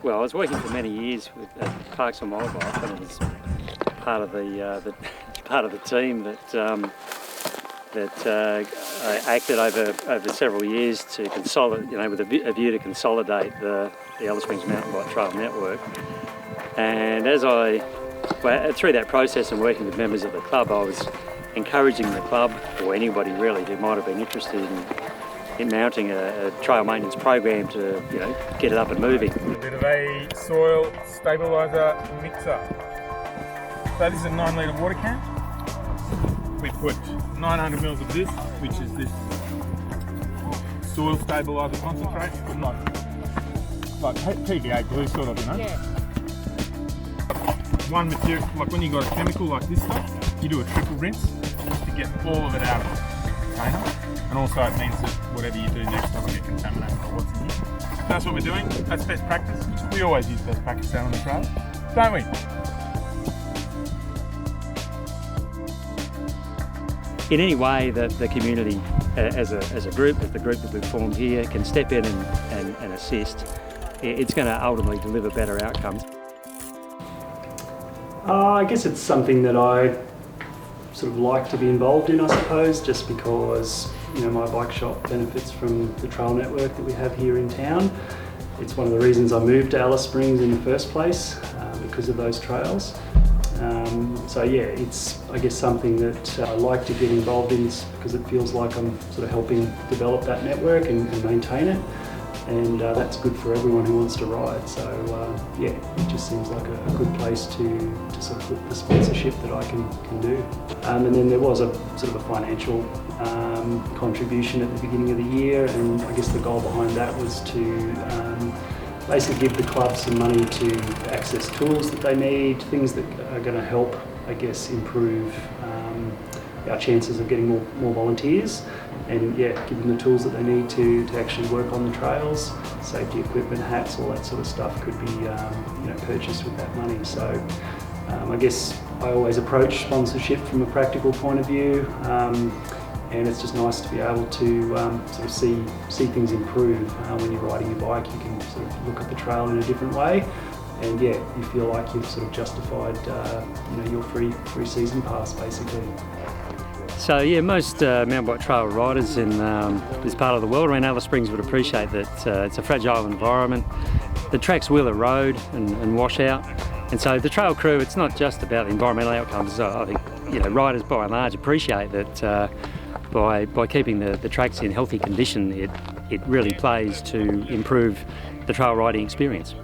Well, I was working for many years with Parks and Wildlife, and I was part of the team that I acted over several years to consolidate, with a view to consolidate the Alice Springs Mountain Bike Trail network. And through that process and working with members of the club, I was encouraging the club, or anybody really who might have been interested in mounting a trail maintenance program to get it up and moving. A bit of a soil stabiliser mixer. So this is a 9 litre water can. We put 900 mils of this, which is this soil stabiliser concentrate, but not like PVA glue sort of, Yeah. One material, like when you got a chemical like this stuff, you do a triple rinse to get all of it out of the container. And also it means that whatever you do next doesn't get contaminated by what's in here. That's what we're doing. That's best practice. We always use best practice out on the trail, don't we? In any way that the community, as a group, as the group that we've formed here, can step in and assist, it's going to ultimately deliver better outcomes. I guess it's something that I sort of like to be involved in, I suppose, just because my bike shop benefits from the trail network that we have here in town. It's one of the reasons I moved to Alice Springs in the first place, because of those trails. So yeah, it's I guess something that I like to get involved in because it feels like I'm sort of helping develop that network and maintain it. And that's good for everyone who wants to ride. So yeah, it just seems like a good place to sort of put the sponsorship that I can do. And then there was a sort of a financial contribution at the beginning of the year, and I guess the goal behind that was to basically give the club some money to access tools that they need, things that are going to help, I guess, improve our chances of getting more volunteers, and yeah, give them the tools that they need to actually work on the trails. Safety equipment, hats, all that sort of stuff could be purchased with that money. So I guess I always approach sponsorship from a practical point of view, and it's just nice to be able to sort of see things improve. When you're riding your bike, you can sort of look at the trail in a different way, and yeah, you feel like you've sort of justified your free season pass basically. So yeah, most mountain bike trail riders in this part of the world around Alice Springs would appreciate that it's a fragile environment. The tracks will erode and wash out, and so the trail crew, it's not just about the environmental outcomes. I think riders by and large appreciate that by keeping the tracks in healthy condition, it really plays to improve the trail riding experience.